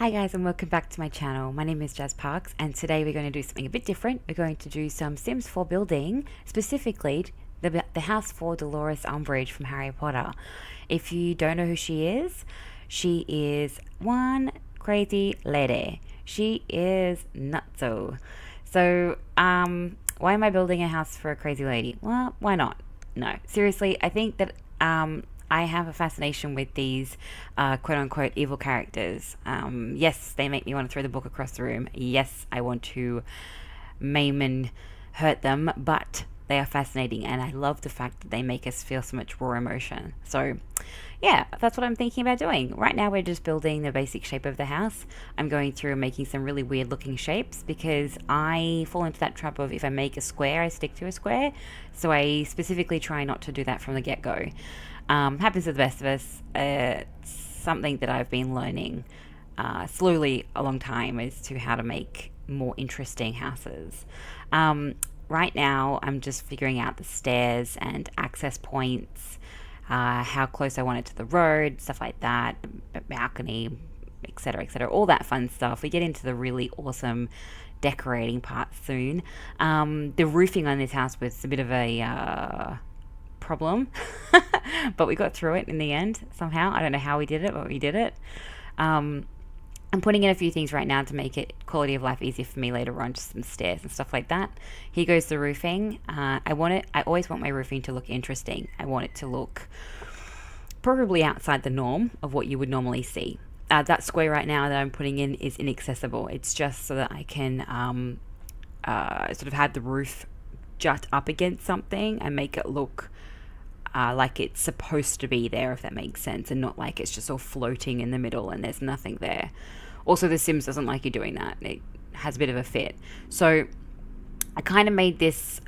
Hi guys and welcome back to my channel. My name is Jazz Parks and today we're going to do something a bit different. We're going to do some Sims 4 building, specifically the house for Dolores Umbridge from Harry Potter. If you don't know who she is one crazy lady. She is nutso. Why am I building a house for a crazy lady? Well, why not? No, seriously, I think that I have a fascination with these quote unquote evil characters. Yes, they make me want to throw the book across the room. Yes, I want to maim and hurt them, but they are fascinating, and I love the fact that they make us feel so much raw emotion. So, yeah, that's what I'm thinking about doing. Right now, we're just building the basic shape of the house. I'm going through and making some really weird looking shapes because I fall into that trap of if I make a square, I stick to a square. So, I specifically try not to do that from the get go. Happens to the best of us. It's something that I've been learning slowly a long time as to how to make more interesting houses. Right now, I'm just figuring out the stairs and access points, how close I want it to the road, stuff like that, balcony, etc., all that fun stuff. We get into the really awesome decorating part soon. The roofing on this house was a bit of a problem, but we got through it in the end somehow. I don't know how we did it, but we did it. I'm putting in a few things right now to make it quality of life easier for me later on, just some stairs and stuff like that. Here goes the roofing. I always want my roofing to look interesting. I want it to look probably outside the norm of what you would normally see. That square right now that I'm putting in is inaccessible. It's just so that I can sort of have the roof jut up against something and make it look like it's supposed to be there, if that makes sense, and not like it's just all floating in the middle and there's nothing there. Also, The Sims doesn't like you doing that. It has a bit of a fit. So I kind of made this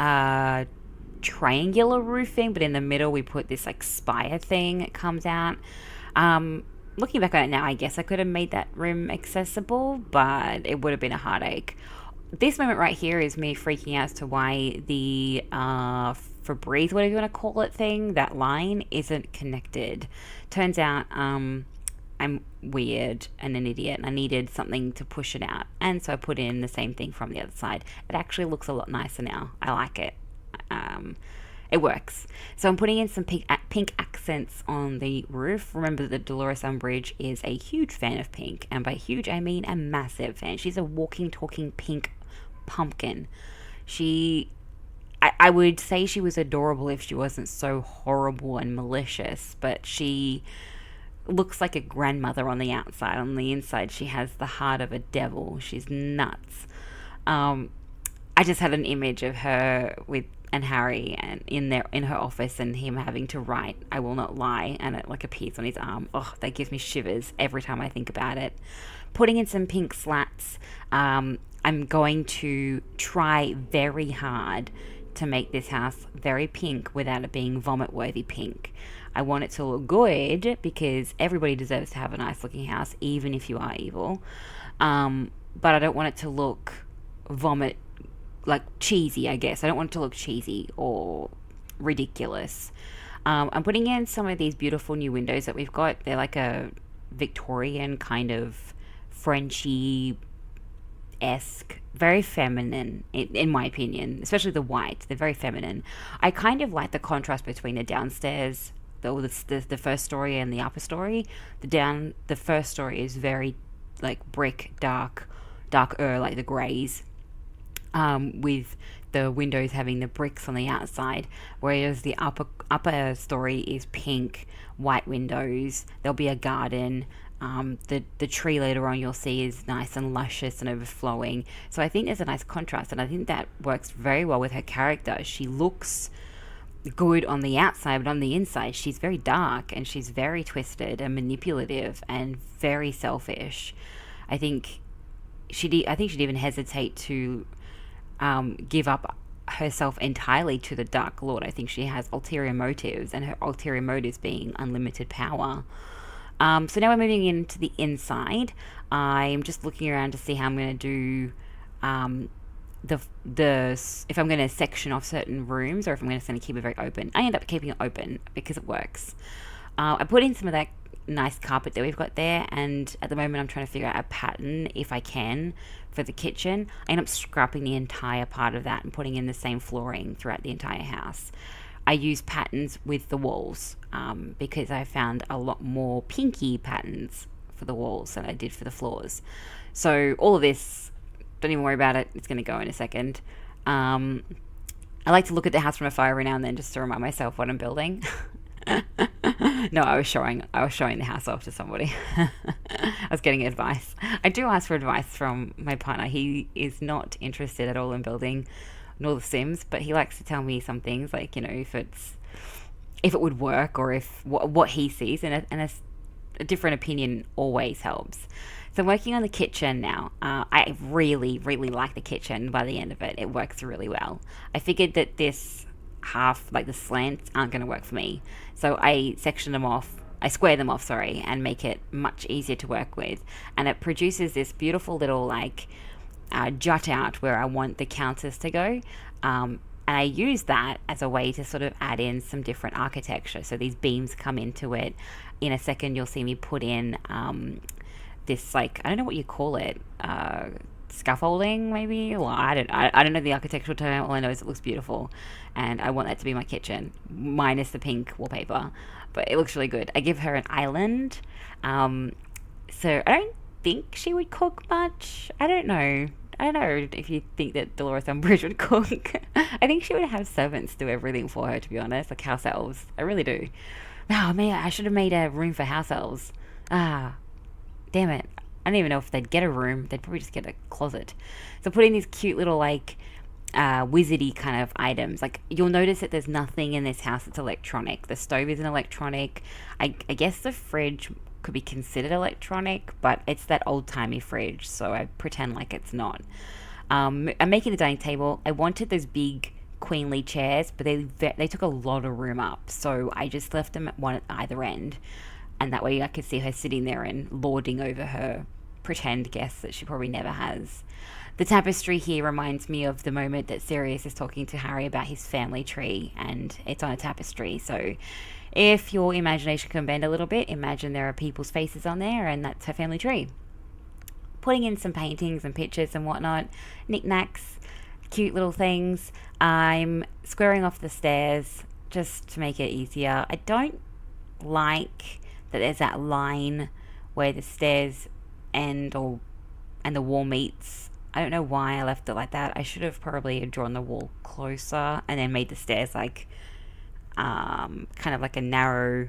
triangular roofing, but in the middle we put this like spire thing that comes out. Looking back on it now, I guess I could have made that room accessible, but it would have been a heartache. This moment right here is me freaking out as to why the Febreze, whatever you want to call it, thing, that line isn't connected. Turns out I'm weird and an idiot, and I needed something to push it out, and so I put in the same thing from the other side. It actually looks a lot nicer now. I like it. It works. So I'm putting in some pink accents on the roof. Remember that Dolores Umbridge is a huge fan of pink, and by huge I mean a massive fan. She's a walking, talking pink pumpkin. I would say she was adorable if she wasn't so horrible and malicious, but she looks like a grandmother on the outside. On the inside, she has the heart of a devil. She's nuts. I just had an image of her with and Harry and in her office, and him having to write "I will not lie," and it like appears on his arm. Oh, that gives me shivers every time I think about it. Putting in some pink slats. I'm going to try very hard to make this house very pink without it being vomit worthy pink. I want it to look good because everybody deserves to have a nice looking house, even if you are evil. But I don't want it to look vomit, like cheesy, I guess. I don't want it to look cheesy or ridiculous. I'm putting in some of these beautiful new windows that we've got. They're like a Victorian kind of Frenchy esque, very feminine in my opinion, especially the white. They're very feminine. I kind of like the contrast between the downstairs, the first story, and the upper story. The first story is very like brick, darker, like the greys, with the windows having the bricks on the outside, whereas the upper story is pink, white windows. There'll be a garden. The tree later on you'll see is nice and luscious and overflowing. So I think there's a nice contrast, and I think that works very well with her character. She looks good on the outside, but on the inside she's very dark and she's very twisted and manipulative and very selfish. I think she'd even hesitate to give up herself entirely to the Dark Lord. I think she has ulterior motives, and her ulterior motives being unlimited power. So now we're moving into the inside. I'm just looking around to see how I'm going to do if I'm going to section off certain rooms or if I'm going to keep it very open. I end up keeping it open because it works. I put in some of that nice carpet that we've got there, and at the moment I'm trying to figure out a pattern, if I can, for the kitchen. I end up scrapping the entire part of that and putting in the same flooring throughout the entire house. I use patterns with the walls, because I found a lot more pinky patterns for the walls than I did for the floors. So all of this, don't even worry about it. It's going to go in a second. I like to look at the house from afar every now and then just to remind myself what I'm building. No, I was showing the house off to somebody. I was getting advice. I do ask for advice from my partner. He is not interested at all in building nor the Sims, but he likes to tell me some things, like, if it would work, or if what he sees, and a different opinion always helps. So I'm working on the kitchen now. I really, really like the kitchen. By the end of it, it works really well. I figured that this half, like the slants, aren't going to work for me. So I square them off, sorry, and make it much easier to work with. And it produces this beautiful little, like, jut out where I want the counters to go. And I use that as a way to sort of add in some different architecture. So these beams come into it. In a second, you'll see me put in this, like, I don't know what you call it, scaffolding maybe. Well, I don't know the architectural term. All I know is it looks beautiful, and I want that to be my kitchen, minus the pink wallpaper. But it looks really good. I give her an island, so I don't think she would cook much. I don't know if you think that Dolores Umbridge would cook. I think she would have servants do everything for her, to be honest, like house elves. I really do. Oh man, I should have made a room for house elves. Damn it. I don't even know if they'd get a room. They'd probably just get a closet. So putting these cute little, like, wizardy kind of items. Like, you'll notice that there's nothing in this house that's electronic. The stove isn't electronic. I guess the fridge could be considered electronic, but it's that old-timey fridge, so I pretend like it's not. I'm making the dining table. I wanted those big queenly chairs, but they took a lot of room up, so I just left them at one at either end. And that way I could see her sitting there and lording over her pretend guests that she probably never has. The tapestry here reminds me of the moment that Sirius is talking to Harry about his family tree, and it's on a tapestry. So if your imagination can bend a little bit, imagine there are people's faces on there, and that's her family tree. Putting in some paintings and pictures and whatnot, knickknacks, cute little things. I'm squaring off the stairs just to make it easier. I don't like that there's that line where the stairs end and the wall meets. I don't know why I left it like that. I should have probably drawn the wall closer and then made the stairs like kind of like a narrow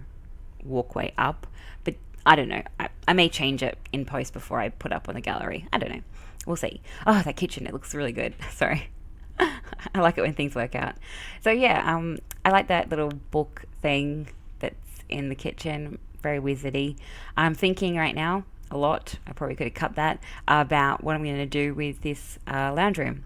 walkway up. But I don't know. I may change it in post before I put up on the gallery. I don't know. We'll see. Oh, that kitchen, it looks really good. Sorry. I like it when things work out. So yeah, I like that little book thing that's in the kitchen. Very wizardy. I'm thinking right now a lot, I probably could have cut that, about what I'm going to do with this lounge room,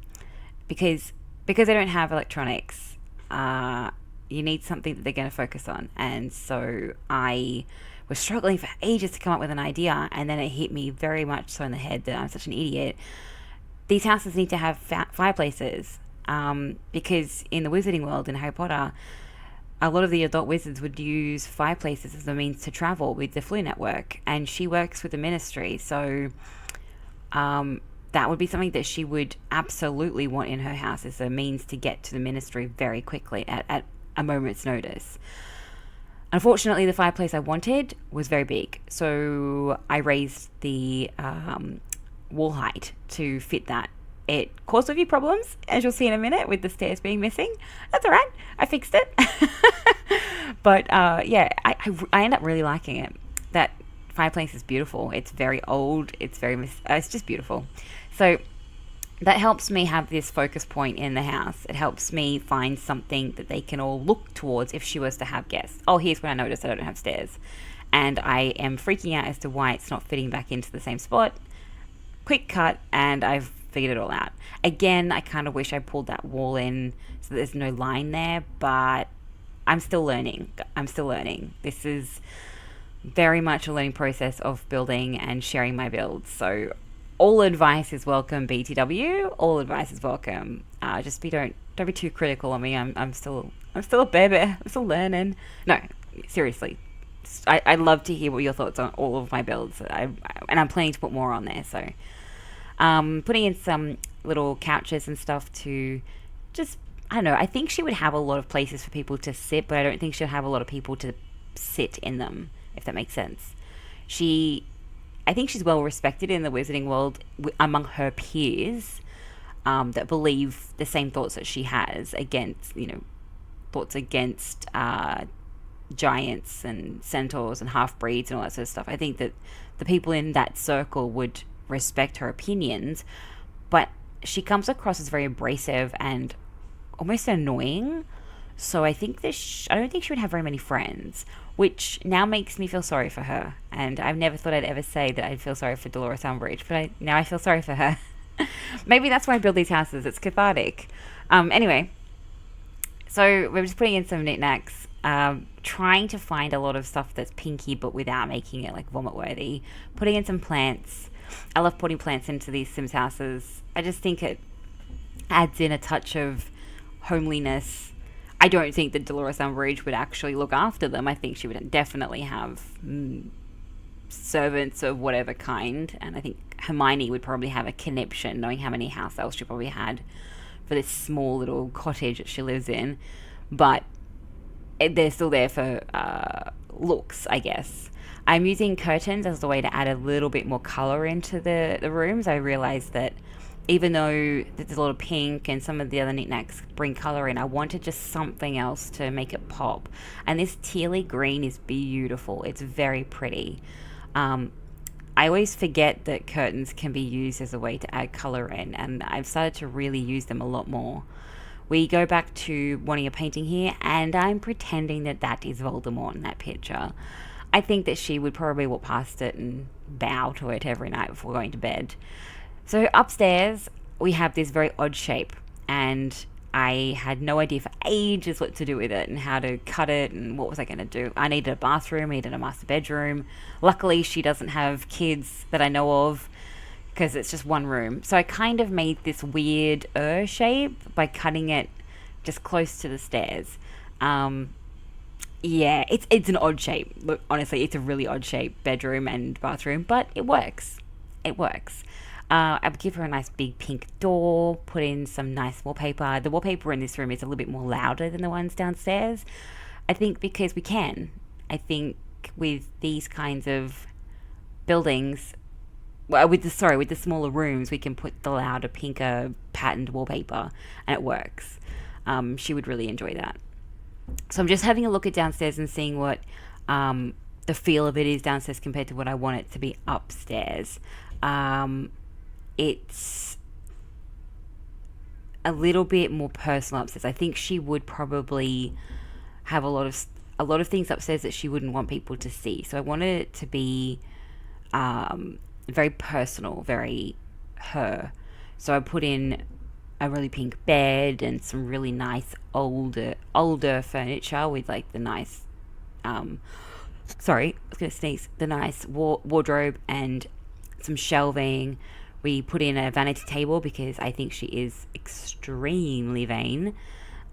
because I don't have electronics. You need something that they're going to focus on, and so I was struggling for ages to come up with an idea, and then it hit me very much so in the head that I'm such an idiot. These houses need to have fireplaces, because in the wizarding world in Harry Potter, a lot of the adult wizards would use fireplaces as a means to travel with the Flu Network, and she works with the Ministry, so that would be something that she would absolutely want in her house as a means to get to the Ministry very quickly at a moment's notice. Unfortunately, the fireplace I wanted was very big, so I raised the wall height to fit that. It caused a few problems, as you'll see in a minute, with the stairs being missing. That's all right. I fixed it. But yeah, I end up really liking it. That fireplace is beautiful. It's very old. It's it's just beautiful. So that helps me have this focus point in the house. It helps me find something that they can all look towards if she was to have guests. Oh, here's when I noticed I don't have stairs. And I am freaking out as to why it's not fitting back into the same spot. Quick cut, and I've figured it all out. Again, I kind of wish I pulled that wall in so there's no line there, but I'm still learning. This is very much a learning process of building and sharing my builds. So all advice is welcome, BTW. All advice is welcome. Just don't be too critical on me. I'm still a baby. I'm still learning. No, seriously, I'd love to hear what your thoughts on all of my builds. And I'm planning to put more on there. So putting in some little couches and stuff to just, I don't know. I think she would have a lot of places for people to sit, but I don't think she'll have a lot of people to sit in them, if that makes sense. She, I think she's well respected in the wizarding world among her peers, that believe the same thoughts that she has against, thoughts against giants and centaurs and half breeds and all that sort of stuff. I think that the people in that circle would respect her opinions, but she comes across as very abrasive and almost annoying. So I think I don't think she would have very many friends, which now makes me feel sorry for her. And I've never thought I'd ever say that I'd feel sorry for Dolores Umbridge, but now I feel sorry for her. Maybe that's why I build these houses. It's cathartic. Anyway, so we're just putting in some knickknacks, trying to find a lot of stuff that's pinky but without making it like vomit worthy. Putting in some plants. I love putting plants into these Sims houses. I just think it adds in a touch of homeliness. I don't think that Dolores Umbridge would actually look after them. I think she would definitely have servants of whatever kind, and I think Hermione would probably have a conniption, knowing how many house elves she probably had for this small little cottage that she lives in. But they're still there for looks, I guess. I'm using curtains as a way to add a little bit more colour into the rooms. I realised that even though there's a lot of pink and some of the other knickknacks bring colour in, I wanted just something else to make it pop. And this tealy green is beautiful. It's very pretty. I always forget that curtains can be used as a way to add colour in, and I've started to really use them a lot more. We go back to wanting a painting here, and I'm pretending that that is Voldemort in that picture. I think that she would probably walk past it and bow to it every night before going to bed. So upstairs, we have this very odd shape, and I had no idea for ages what to do with it and how to cut it and what was I going to do. I needed a bathroom, I needed a master bedroom. Luckily, she doesn't have kids that I know of because it's just one room. So I kind of made this weird shape by cutting it just close to the stairs. Yeah, it's an odd shape. Look, honestly, it's a really odd shape, bedroom and bathroom, but it works. It works. I would give her a nice big pink door, put in some nice wallpaper. The wallpaper in this room is a little bit more louder than the ones downstairs. I think because we can. I think with these kinds of buildings, well, with the smaller rooms, we can put the louder, pinker, patterned wallpaper, and it works. She would really enjoy that. So I'm just having a look at downstairs and seeing what the feel of it is downstairs compared to what I want it to be upstairs. It's a little bit more personal upstairs. I think she would probably have a lot of things upstairs that she wouldn't want people to see. So I wanted it to be very personal, very her. So I put in a really pink bed and some really nice older furniture with like the nice sorry, I was gonna sneeze. The nice wardrobe and some shelving. We put in a vanity table because I think she is extremely vain.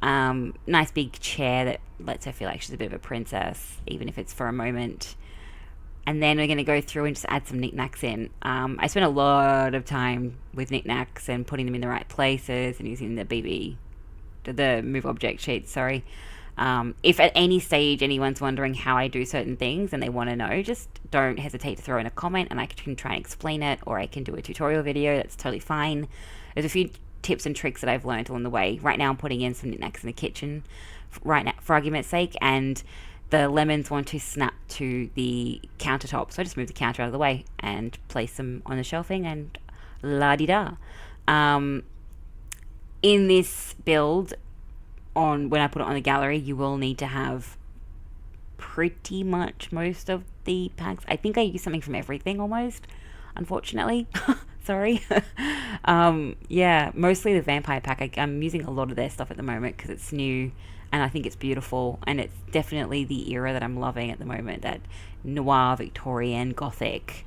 Nice big chair that lets her feel like she's a bit of a princess, even if it's for a moment. And then we're going to go through and just add some knickknacks in. I spent a lot of time with knickknacks and putting them in the right places and using the move object sheets, sorry. If at any stage anyone's wondering how I do certain things and they want to know, just don't hesitate to throw in a comment and I can try and explain it, or I can do a tutorial video. That's totally fine. There's a few tips and tricks that I've learned along the way. Right now I'm putting in some knickknacks in the kitchen, right now, for argument's sake, and the lemons want to snap to the countertop. So I just move the counter out of the way and place them on the shelving and la-di-da. In this build, when I put it on the gallery, you will need to have pretty much most of the packs. I think I use something from everything almost, unfortunately. Sorry. Yeah, mostly the vampire pack. I'm using a lot of their stuff at the moment because it's new and I think it's beautiful, and it's definitely the era that I'm loving at the moment, that noir, Victorian, Gothic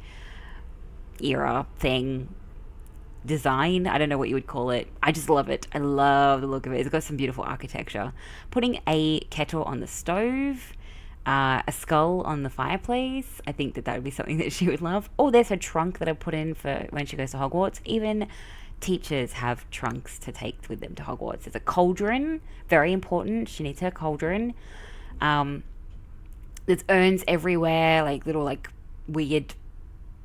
era thing. Design, I don't know what you would call it. I just love it. I love the look of it. It's got some beautiful architecture. Putting a kettle on the stove. A skull on the fireplace. I think that that would be something that she would love. Oh, there's her trunk that I put in for when she goes to Hogwarts. Even teachers have trunks to take with them to Hogwarts. There's a cauldron, very important. She needs her cauldron. Um, there's urns everywhere, like little like weird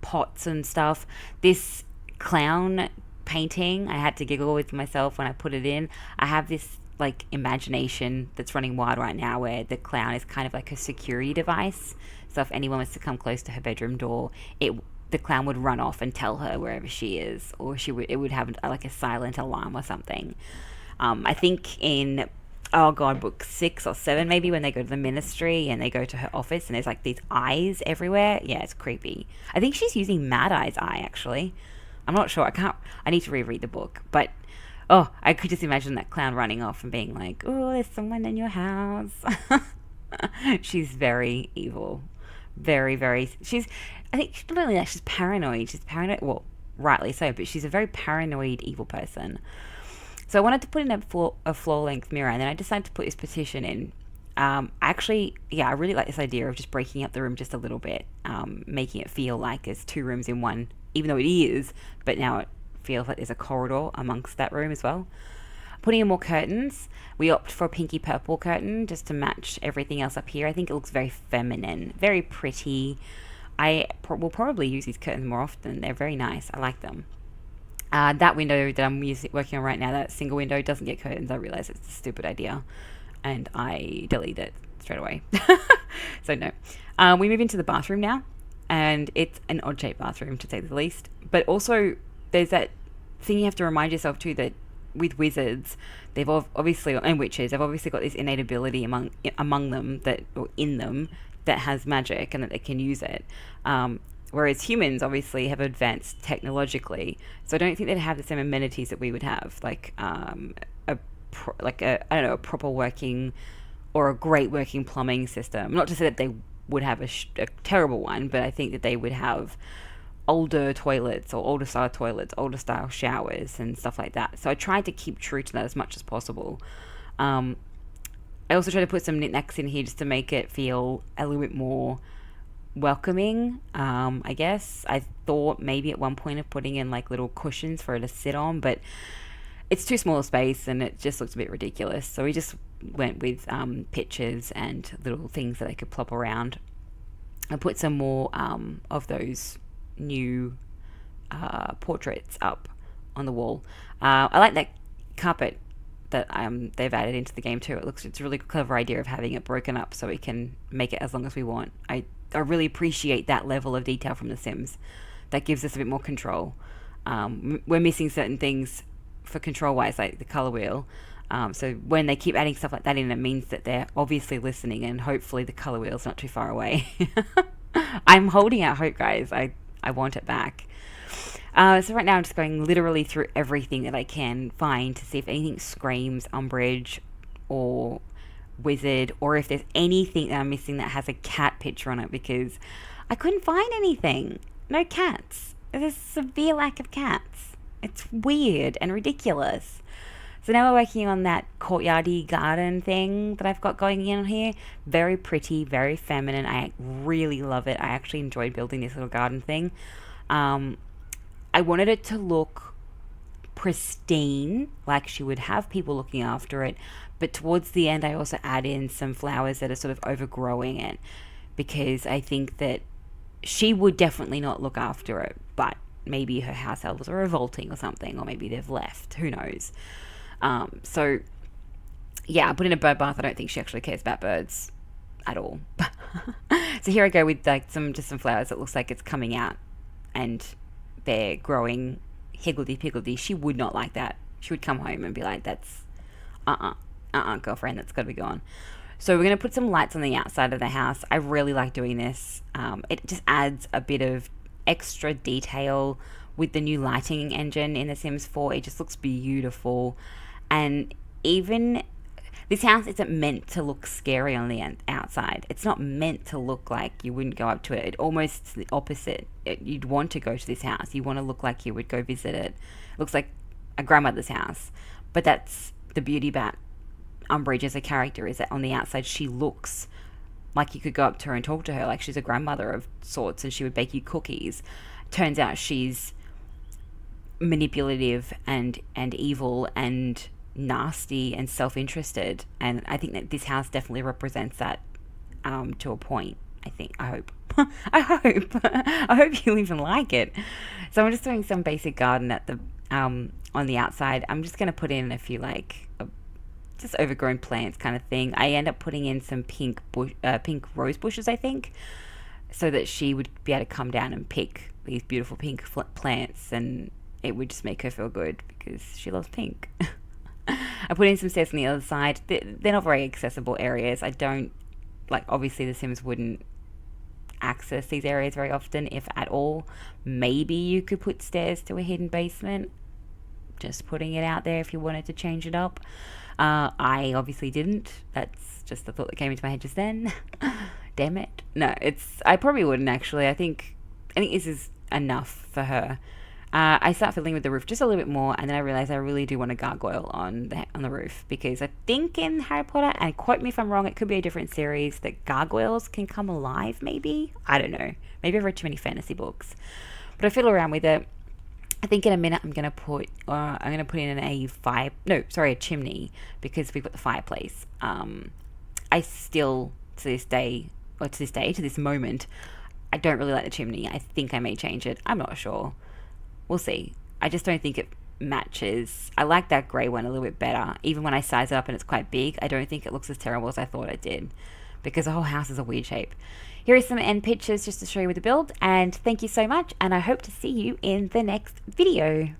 pots and stuff. This clown painting, I had to giggle with myself when I put it in. I have this like imagination that's running wild right now where the clown is kind of like a security device. So if anyone was to come close to her bedroom door, it the clown would run off and tell her wherever she is, or she would it would have like a silent alarm or something. I think in oh god, book 6 or 7 maybe, when they go to the ministry and they go to her office and there's like these eyes everywhere. Yeah, it's creepy. I think she's using Mad Eye's eye actually. I'm not sure. I can't. I need to reread the book, but oh, I could just imagine that clown running off and being like, "Oh, there's someone in your house." She's very evil, very, very. She's. I think not only that, she's paranoid. She's paranoid. Well, rightly so, but she's a very paranoid, evil person. So I wanted to put in a floor length mirror, and then I decided to put this petition in. Actually, yeah, I really like this idea of just breaking up the room just a little bit, making it feel like there's 2 rooms in one, even though it is, but now it feels like there's a corridor amongst that room as well. Putting in more curtains, we opt for a pinky purple curtain just to match everything else up here. I think it looks very feminine, very pretty. Will probably use these curtains more often. They're very nice. I like them. That window that I'm working on right now, that single window, doesn't get curtains. I realize it's a stupid idea, and I delete it straight away. So no. We move into the bathroom now, and it's an odd-shaped bathroom to say the least. But also, there's that thing you have to remind yourself too, that with wizards, they've obviously, and witches, they've obviously got this innate ability among them that, or in them, that has magic and that they can use it. Whereas humans obviously have advanced technologically, so I don't think they'd have the same amenities that we would have, like I don't know, a proper working or a great working plumbing system. Not to say that they would have a terrible one, but I think that they would have older toilets or older style toilets, older style showers and stuff like that. So I tried to keep true to that as much as possible. I also tried to put some knickknacks in here just to make it feel a little bit more welcoming. I guess I thought maybe at one point of putting in like little cushions for her to sit on, but it's too small a space and it just looks a bit ridiculous. So we just went with pictures and little things that they could plop around. I put some more of those new portraits up on the wall. I like that carpet that they've added into the game too. It's a really clever idea of having it broken up so we can make it as long as we want. I really appreciate that level of detail from The Sims. That gives us a bit more control. We're missing certain things for control wise, like the color wheel. So when they keep adding stuff like that in, it means that they're obviously listening, and hopefully the color wheel's not too far away. I'm holding out hope, guys. I want it back. So right now I'm just going literally through everything that I can find to see if anything screams Umbridge or Wizard, or if there's anything that I'm missing that has a cat picture on it, because I couldn't find anything. No cats. There's a severe lack of cats. It's weird and ridiculous. So now we're working on that courtyardy garden thing that I've got going in here. Very pretty, very feminine. I really love it. I actually enjoyed building this little garden thing. I wanted it to look pristine, like she would have people looking after it. But towards the end, I also add in some flowers that are sort of overgrowing it, because I think that she would definitely not look after it, but maybe her house elves are revolting or something, or maybe they've left. Who knows? So yeah, I put in a bird bath. I don't think she actually cares about birds at all. So here I go with like some flowers that looks like it's coming out and they're growing higgledy-piggledy. She would not like that. She would come home and be like, that's girlfriend, that's got to be gone. So we're going to put some lights on the outside of the house. I really like doing this. It just adds a bit of extra detail with the new lighting engine in The Sims 4. It just looks beautiful. And even this house isn't meant to look scary on the outside. It's not meant to look like you wouldn't go up to it. It almost the opposite. You'd want to go to this house. You want to look like you would go visit it. It looks like a grandmother's house. But that's the beauty about Umbridge as a character, is that on the outside she looks like you could go up to her and talk to her like she's a grandmother of sorts and she would bake you cookies. Turns out she's manipulative and evil and nasty and self-interested, and I think that this house definitely represents that, to a point. I hope. I hope you even like it. So I'm just doing some basic garden at the on the outside. I'm just going to put in a few like just overgrown plants kind of thing. I end up putting in some pink rose bushes, I think, so that she would be able to come down and pick these beautiful pink plants, and it would just make her feel good because she loves pink. I put in some stairs on the other side. They're not very accessible areas. I don't, like, obviously the Sims wouldn't access these areas very often, if at all. Maybe you could put stairs to a hidden basement. Just putting it out there if you wanted to change it up. I obviously didn't. That's just the thought that came into my head just then. Damn it. No, I probably wouldn't actually. I think this is enough for her. I start fiddling with the roof just a little bit more, and then I realize I really do want a gargoyle on the roof, because I think in Harry Potter, and quote me if I'm wrong, it could be a different series, that gargoyles can come alive. Maybe, I don't know. Maybe I've read too many fantasy books, but I fiddle around with it. I think in a minute I'm gonna put in a chimney, because we've got the fireplace. I still to this moment, I don't really like the chimney. I think I may change it. I'm not sure. We'll see. I just don't think it matches. I like that grey one a little bit better. Even when I size it up and it's quite big, I don't think it looks as terrible as I thought it did, because the whole house is a weird shape. Here are some end pictures just to show you with the build, and thank you so much, and I hope to see you in the next video.